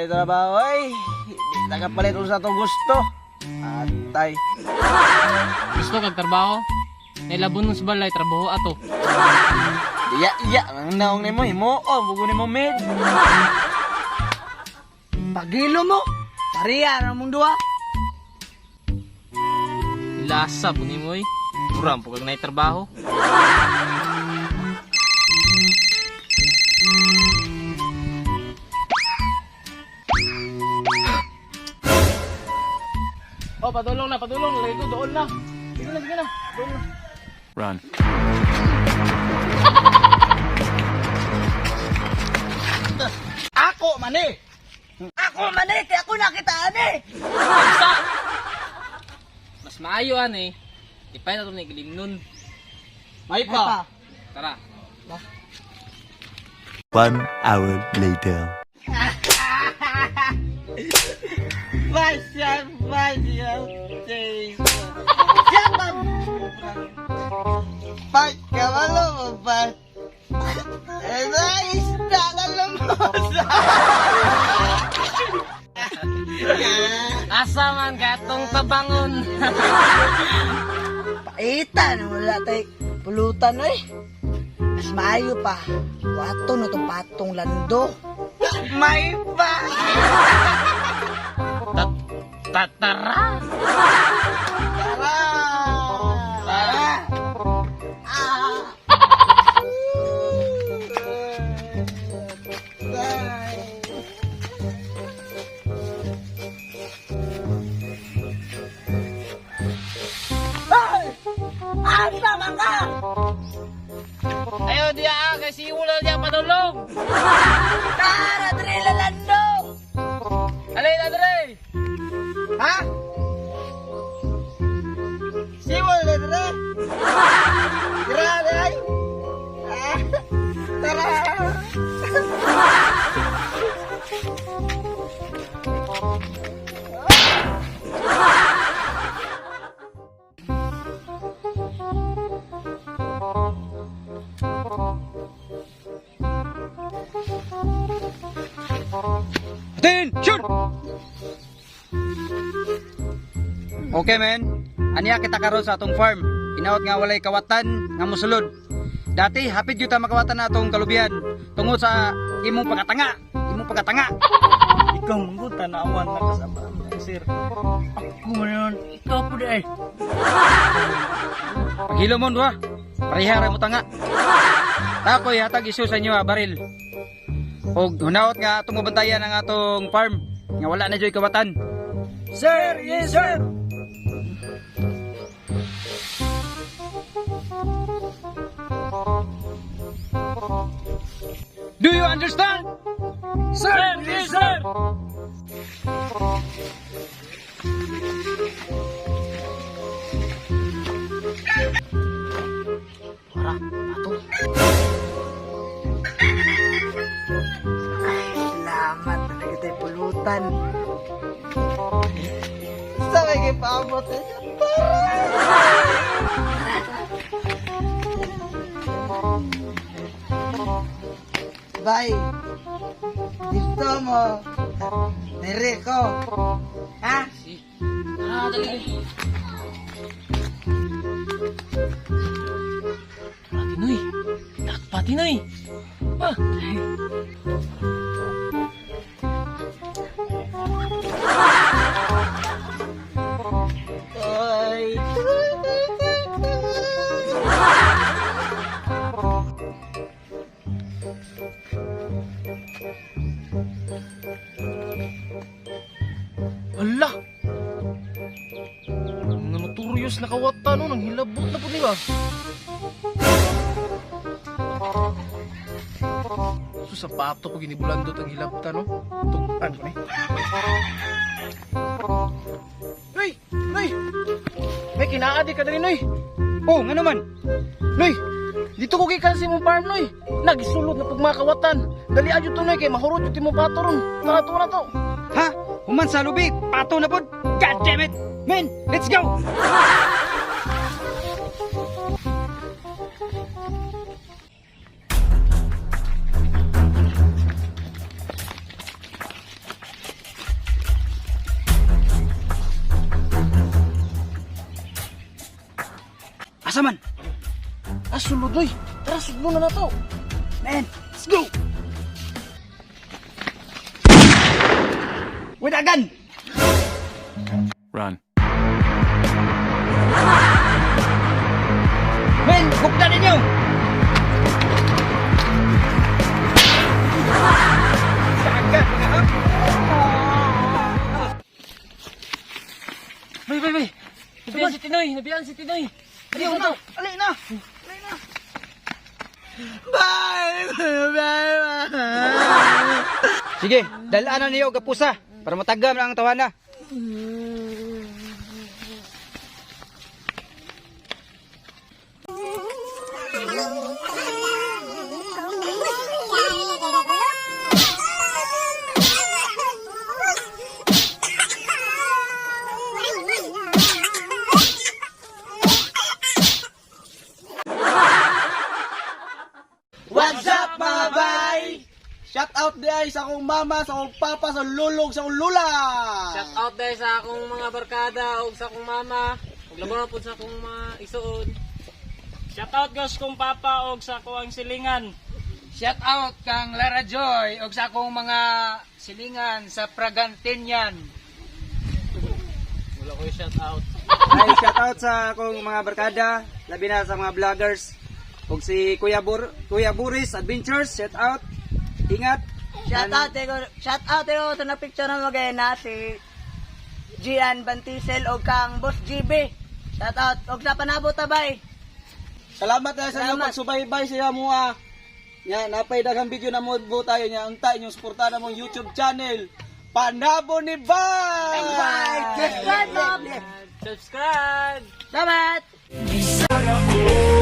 may trabaho ay. Hindi nakapalit sa itong gusto. Atay. Gusto kag trabaho? Nailabon mo sa balay, trabaho ato. Iya, ang naong ni mo, himo, bugo ni mo, med. Pagilo mo. Pariya na mong duwa. Lasa po ni mo eh. Buram po kag naitrabaho. Oh, padulong na. Lagi ko doon na. Sige na. Doon na. Run. Ako, mani! Ako man eh, kaya ako nakitaan eh. Mas maayo eh. Ipay na ito na igilim nun. May pa. Tara. 1 hour later. Basyal, Jesus. Siyapan. Pagkawalo mo ba? Isda ka lumos. Asa man katong tabangon. Paitan, wala tayo pulutan eh. Mas maayo pa. Wato na itong patong lando. May pa. Tatara. Tara. Asa man ka? Ayo dia kay siwala dia padulong. Tara, dre lalando. Alay na dre. Ha? Siwal na dira. Grabe ay. Tara. Attention! Okay men, aniya kita karon sa atong farm. Inaot nga walay kawatan nga mosulod. Dati hapit gyud ta makawatan na atong kalubihan tungod sa imong pagkatanga. Ikaw mong tanawan na kasama mo, sir. Ako mo yun. Ikaw po di ay. Paghilo mo duha. Pareha ra mo tanga. Takoy hatag isu sa inyo baril. Og hunaot nga atong mabantayan ang atong farm nga wala na joy kawatan. Sir, yes sir. Do you understand? Sir, yes sir. Salamat talaga tayo pulutan. Sabay kay paabot eh. Bye. Dito mo. Nere ko. Ha? Dali. Patinoy. Patinoy. Ay. Hala. Mga notorious na kawatan nang hilabot na po nila. Sa sapato pag inibulandot ang hilabta no. Tugan ko ni. Noy! May kinaadi ka dali, Noy! Oh, nga naman. Noy! Dito ko gikan sa imong farm, Noy! Nagisulod na pagmakawatan! Dali adyo to, Noy, kay mahurot yung timong pato ron! Tara na to! Ha? Human sa lubig, pato na pod. God damn it. Men, let's go. Asa man? Sulod oy. Tara, sudlo na to. Men, let's go! With a gun! Run. Men, bukta ninyo! Sagad, mga ha? Bay. Nabiyan si Tinoy. Ali na. Ali na. Sige, dalaan na niyo og kapusa para matagam na ang tawana. What's up, mga bay? Shout out day sa akong mama, sa akong papa, sa akong lulog, sa akong lula. Shout out dahil sa akong mga barkada o sa akong mama. Ug labaw po sa akong mga isuod. Shout out guys kong papa o sa akong silingan. Shout out kang Lara Joy og sa akong mga silingan sa Pragantinyan. Wala ko shout out. Ay, shout out sa akong mga barkada, labi na sa mga vloggers. Og si Kuya Boris Adventures, shout out. Ingat. Shout out ego sa na picture na magay na si Gian Bantisel o kang Boss GB. Shout out og sa panabot tabay. Salamat dahil sa inyo Salamat. pagsubaybay siya mo ah. Nya, napay daghang video na mo tayo niya. Unta inyong suportahan mong YouTube channel. Panabo ni Bay! Subscribe, love. Subscribe! Salamat! Sana all